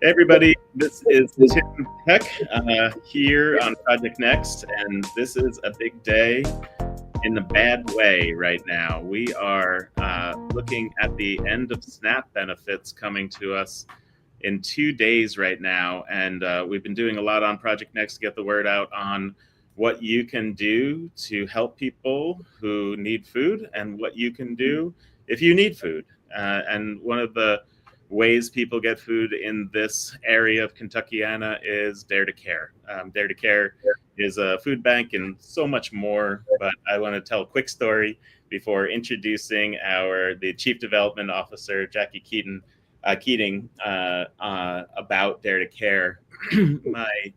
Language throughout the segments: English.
Everybody, this is Tim Peck here on Project Next, and this is a big day in a bad way right now. We are looking at the end of SNAP benefits coming to us in 2 days right now, and we've been doing a lot on Project Next to get the word out on what you can do to help people who need food and what you can do if you need food. And one of the ways people get food in this area of Kentuckiana is Dare to Care. Dare to Care is a food bank and so much more, but I want to tell a quick story before introducing the Chief Development Officer, Jackie Keating, about Dare to Care. My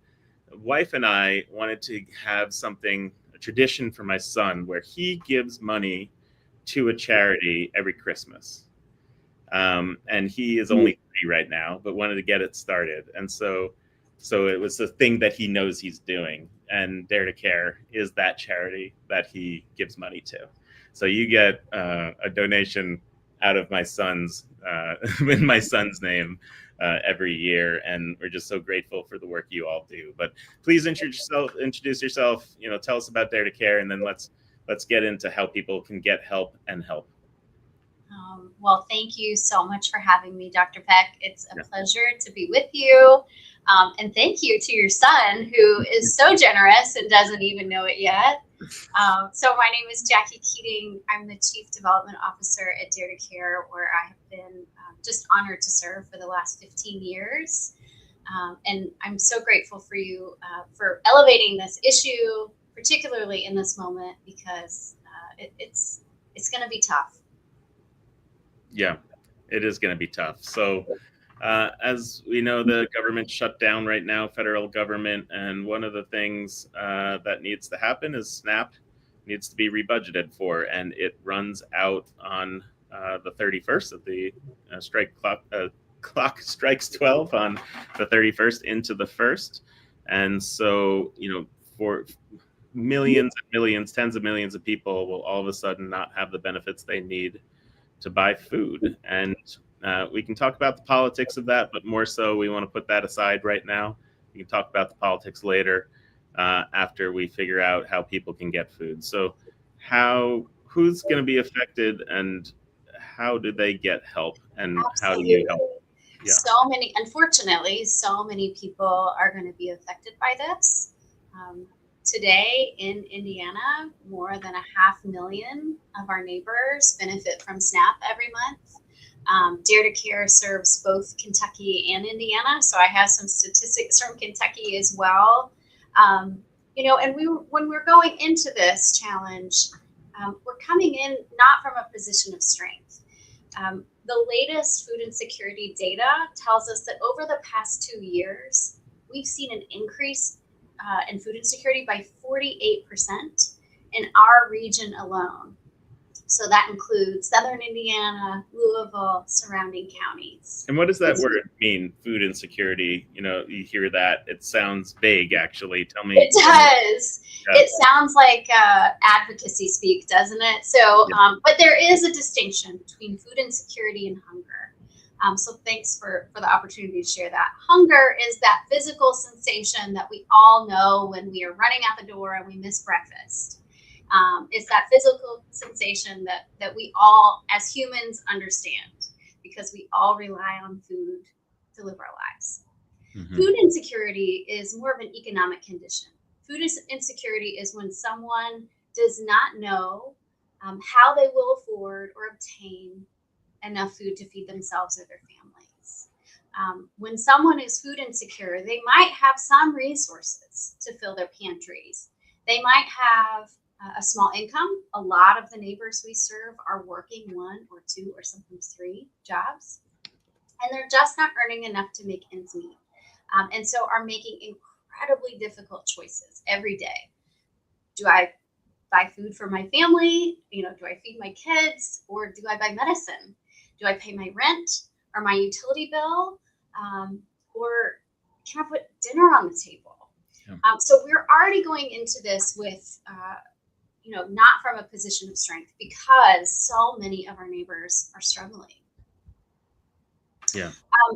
wife and I wanted to have a tradition for my son, where he gives money to a charity every Christmas. And he is only 3 right now, but wanted to get it started. And so it was the thing that he knows he's doing. And Dare to Care is that charity that he gives money to. So you get a donation out of my son's in my son's name every year, and we're just so grateful for the work you all do. But please introduce yourself. Tell us about Dare to Care, and then let's get into how people can get help and help. Well, thank you so much for having me, Dr. Peck. It's a pleasure to be with you. And thank you to your son, who is so generous and doesn't even know it yet. So my name is Jackie Keating. I'm the Chief Development Officer at Dare to Care, where I have been just honored to serve for the last 15 years. And I'm so grateful for you for elevating this issue, particularly in this moment, because it's going to be tough. Yeah, it is going to be tough. So as we know, the government shut down right now, federal government. And one of the things that needs to happen is SNAP needs to be rebudgeted for. And it runs out on the 31st of the clock strikes 12 on the 31st into the 1st. And so, for millions and millions, tens of millions of people will all of a sudden not have the benefits they need to buy food. And we can talk about the politics of that, but more so we want to put that aside right now. We can talk about the politics later after we figure out how people can get food. So who's going to be affected, and how do they get help, and how do you help? Yeah. Unfortunately, so many people are going to be affected by this. Today in Indiana, more than 500,000 of our neighbors benefit from SNAP every month. Dare to Care serves both Kentucky and Indiana, so I have some statistics from Kentucky as well. And when we're going into this challenge, we're coming in not from a position of strength. The latest food insecurity data tells us that over the past 2 years, we've seen an increase in food insecurity by 48% in our region alone. So that includes Southern Indiana, Louisville, surrounding counties. And what does that word mean, food insecurity? You hear that, it sounds vague, actually. Tell me. It does. Yeah. It sounds like advocacy speak, doesn't it? So, but there is a distinction between food insecurity and hunger. So thanks for the opportunity to share that. Hunger is that physical sensation that we all know when we are running out the door and we miss breakfast. It's that physical sensation that we all, as humans, understand, because we all rely on food to live our lives. Mm-hmm. Food insecurity is more of an economic condition. Food insecurity is when someone does not know how they will afford or obtain enough food to feed themselves or their families. When someone is food insecure, they might have some resources to fill their pantries. They might have a small income. A lot of the neighbors we serve are working 1 or 2 or sometimes 3 jobs, and they're just not earning enough to make ends meet. And so are making incredibly difficult choices every day. Do I buy food for my family? Do I feed my kids, or do I buy medicine? Do I pay my rent or my utility bill? Or can I put dinner on the table? Yeah. So we're already going into this with, not from a position of strength, because so many of our neighbors are struggling. Yeah.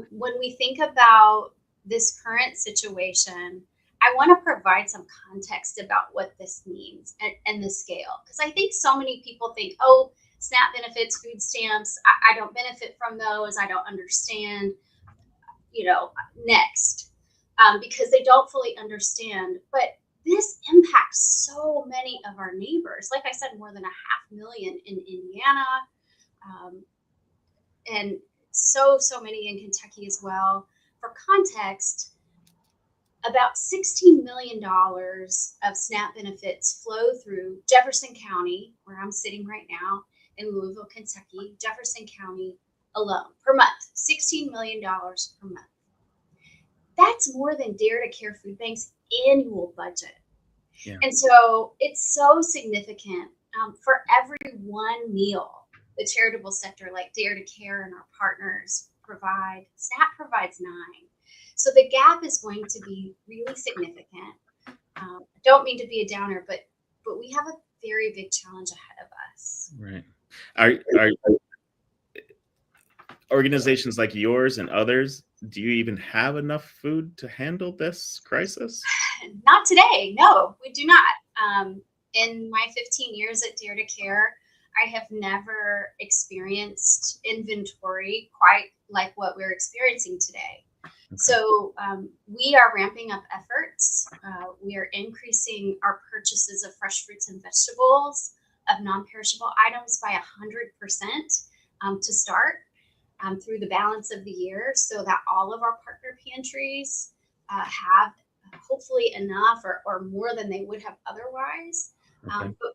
When we think about this current situation, I want to provide some context about what this means and the scale. Because I think so many people think, oh, SNAP benefits, food stamps, I don't benefit from those. I don't understand, next, because they don't fully understand. But this impacts so many of our neighbors. Like I said, more than 500,000 in Indiana, um, and so many in Kentucky as well. For context, about $16 million of SNAP benefits flow through Jefferson County, where I'm sitting right now, in Louisville, Kentucky, Jefferson County alone per month, $16 million per month. That's more than Dare to Care Food Bank's annual budget. Yeah. And so it's so significant. For every one meal the charitable sector like Dare to Care and our partners provide, SNAP provides 9. So the gap is going to be really significant. I don't mean to be a downer, but we have a very big challenge ahead of us. Right. Are organizations like yours and others, do you even have enough food to handle this crisis? Not today. No, we do not. In my 15 years at Dare to Care, I have never experienced inventory quite like what we're experiencing today. Okay. So we are ramping up efforts. We are increasing our purchases of fresh fruits and vegetables, of non-perishable items by 100% to start through the balance of the year, so that all of our partner pantries have hopefully enough or more than they would have otherwise. Okay. But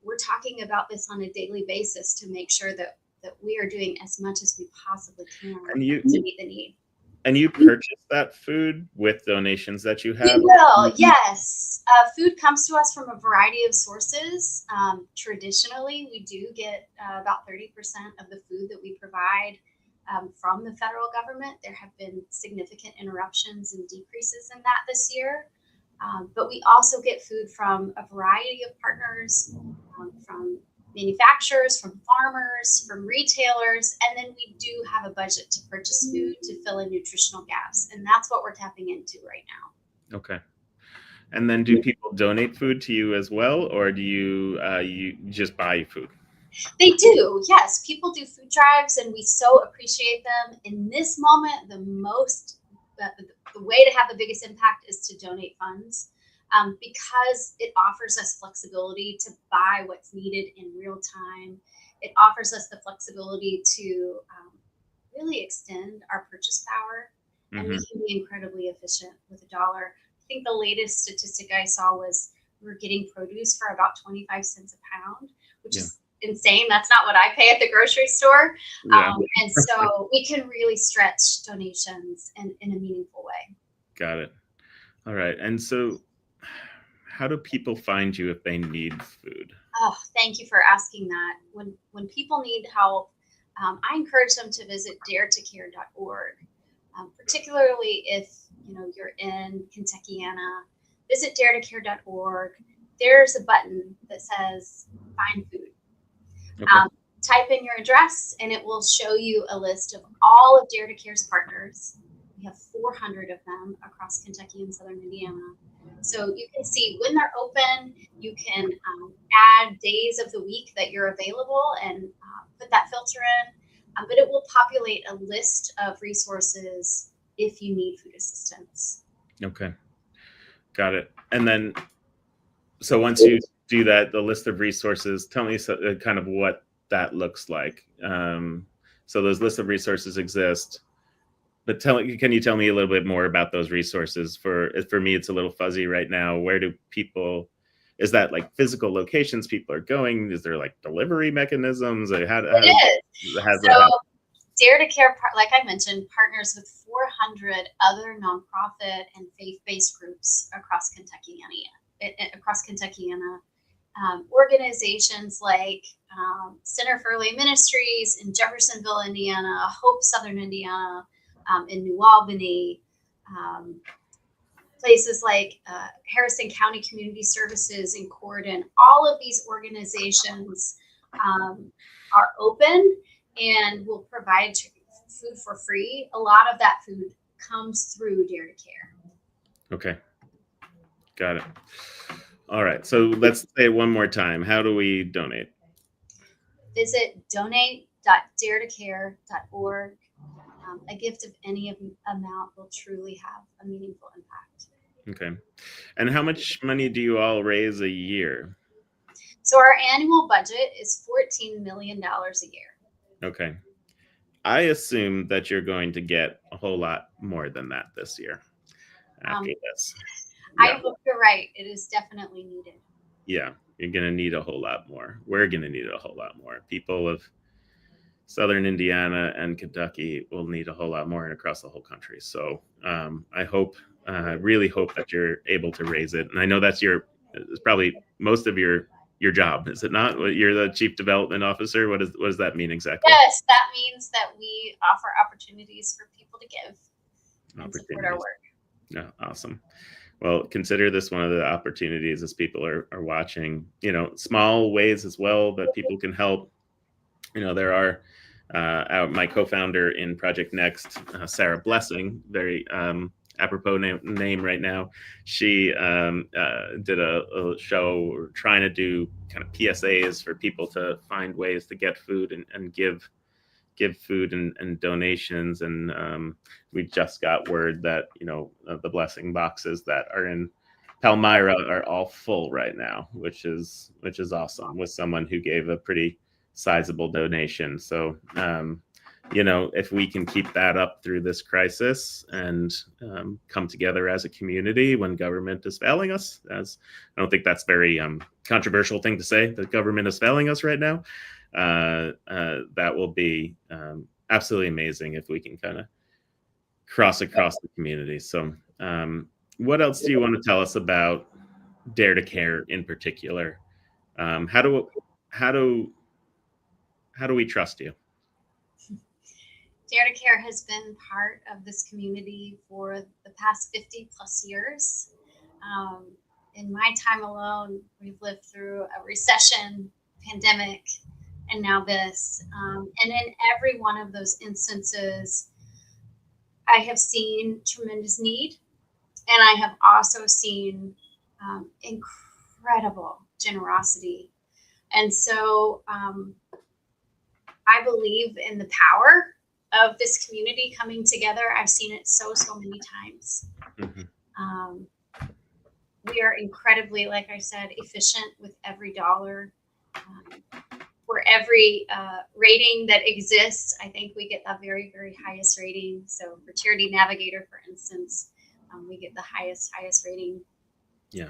we're talking about this on a daily basis to make sure that we are doing as much as we possibly can to meet the need. And you purchase that food with donations that you have? We will, yes. Food comes to us from a variety of sources. Traditionally, we do get about 30% of the food that we provide from the federal government. There have been significant interruptions and decreases in that this year. But we also get food from a variety of partners, from manufacturers, from farmers, from retailers, and then we do have a budget to purchase food to fill in nutritional gaps, and that's what we're tapping into right now. Okay. And then do people donate food to you as well, or do you just buy food? They do, yes. People do food drives, and we so appreciate them. In this moment, the way to have the biggest impact is to donate funds, because it offers us flexibility to buy what's needed in real time. It offers us the flexibility to really extend our purchase power, and we can be incredibly efficient with $1. I think the latest statistic I saw was we're getting produce for about 25 cents a pound, which is insane. That's not what I pay at the grocery store. Yeah. And so we can really stretch donations in a meaningful way. Got it. All right. And so how do people find you if they need food? Oh, thank you for asking that. When people need help, I encourage them to visit daretocare.org, particularly if you're in Kentuckiana. Visit daretocare.org. There's a button that says Find Food. Okay. Type in your address, and it will show you a list of all of Dare to Care's partners. We have 400 of them across Kentucky and Southern Indiana. So you can see when they're open. You can add days of the week that you're available and put that filter in. But it will populate a list of resources if you need food assistance. Okay. Got it. And then, so once you do that, the list of resources, tell me kind of what that looks like. So those lists of resources exist, but can you tell me a little bit more about those resources? For me, it's a little fuzzy right now. Where do people, is that like physical locations people are going? Is there like delivery mechanisms? It is. So Dare to Care, like I mentioned, partners with 400 other nonprofit and faith-based groups across Kentucky. Organizations like Center for Lay Ministries in Jeffersonville, Indiana, Hope Southern Indiana, in New Albany, places like Harrison County Community Services in Corydon. All of these organizations are open and will provide food for free, a lot of that food comes through Dare to Care. Okay. Got it. All right. So let's say it one more time. How do we donate? Visit donate.daretocare.org. A gift of any amount will truly have a meaningful impact. Okay. And how much money do you all raise a year? So our annual budget is $14 million a year. Okay. I assume that you're going to get a whole lot more than that this year after this. I hope you're right. It is definitely needed. Yeah, you're going to need a whole lot more. We're going to need a whole lot more. People of Southern Indiana and Kentucky will need a whole lot more, and across the whole country. So I hope, really hope that you're able to raise it. And I know that's it's probably most of your job, is it not? You're the Chief Development Officer. What does that mean exactly? Yes, that means that we offer opportunities for people to give and support our work. Yeah, awesome. Well, consider this one of the opportunities as people are watching, small ways as well that people can help. There are my co-founder in Project Next, Sarah Blessing, very apropos name right now. She did a show trying to do kind of PSAs for people to find ways to get food and give food and donations. And we just got word that, the blessing boxes that are in Palmyra are all full right now, which is awesome, with someone who gave a pretty sizable donation. So, if we can keep that up through this crisis and come together as a community when government is failing us, I don't think that's very controversial thing to say, that government is failing us right now. That will be absolutely amazing if we can kind of cross across the community. So what else do you want to tell us about Dare to Care in particular? How do we trust you? Dare to Care has been part of this community for the past 50 plus years. In my time alone, we've lived through a recession, pandemic, and now this. And in every one of those instances, I have seen tremendous need, and I have also seen incredible generosity. And so I believe in the power of this community coming together. I've seen it so many times. Mm-hmm. We are incredibly, like I said, efficient with every dollar. For every rating that exists, I think we get the very, very highest rating. So for Charity Navigator, for instance, we get the highest rating. Yeah.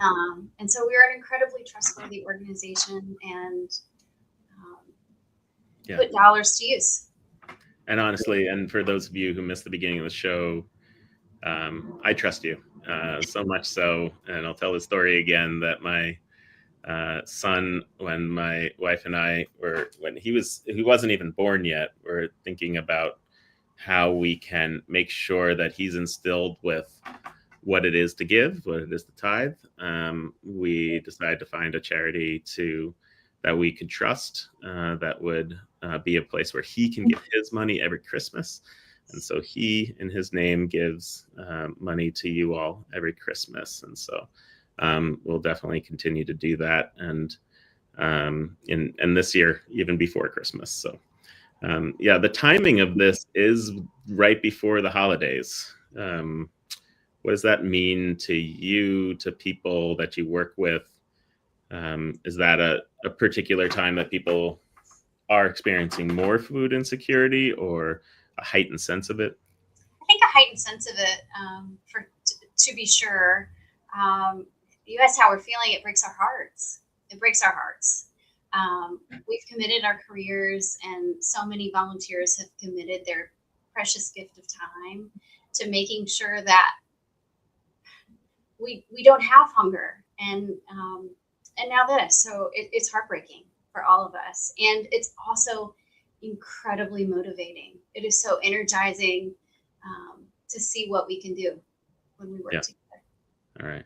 And so we are an incredibly trustworthy organization, and put dollars to use. And honestly, and for those of you who missed the beginning of the show, I trust you so much so, and I'll tell the story again, that my son, when my wife and I when he wasn't even born yet, we're thinking about how we can make sure that he's instilled with what it is to give, what it is to tithe. We decided to find a charity that we could trust, that would be a place where he can give his money every Christmas. And so he, in his name, gives money to you all every Christmas. And so we'll definitely continue to do that. And this year, even before Christmas. So the timing of this is right before the holidays. What does that mean to you, to people that you work with? Is that a particular time that people are experiencing more food insecurity, or a heightened sense of it? I think a heightened sense of it, to be sure. You asked how we're feeling. It breaks our hearts. We've committed our careers, and so many volunteers have committed their precious gift of time to making sure that we don't have hunger. And now this. So it's heartbreaking for all of us. And it's also incredibly motivating. It is so energizing to see what we can do when we work together. All right.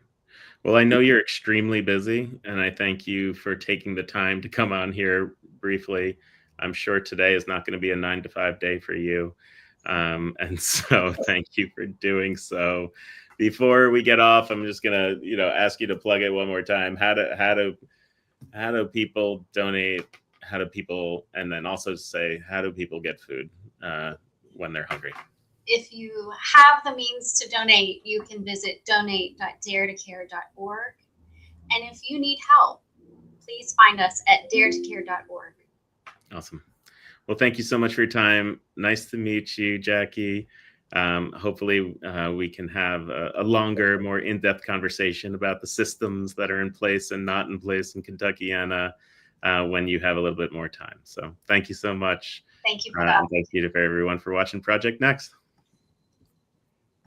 Well, I know you're extremely busy, and I thank you for taking the time to come on here briefly. I'm sure today is not going to be a 9 to 5 day for you. And so thank you for doing so. Before we get off, I'm just gonna, ask you to plug it one more time. How do people donate? How do people, and then also say, how do people get food when they're hungry? If you have the means to donate, you can visit donate.daretocare.org. And if you need help, please find us at daretocare.org. Awesome. Well, thank you so much for your time. Nice to meet you, Jackie. Hopefully we can have a longer, more in-depth conversation about the systems that are in place and not in place in Kentucky, and when you have a little bit more time. So thank you so much. Thank you for that. And thank you to everyone for watching Project Next.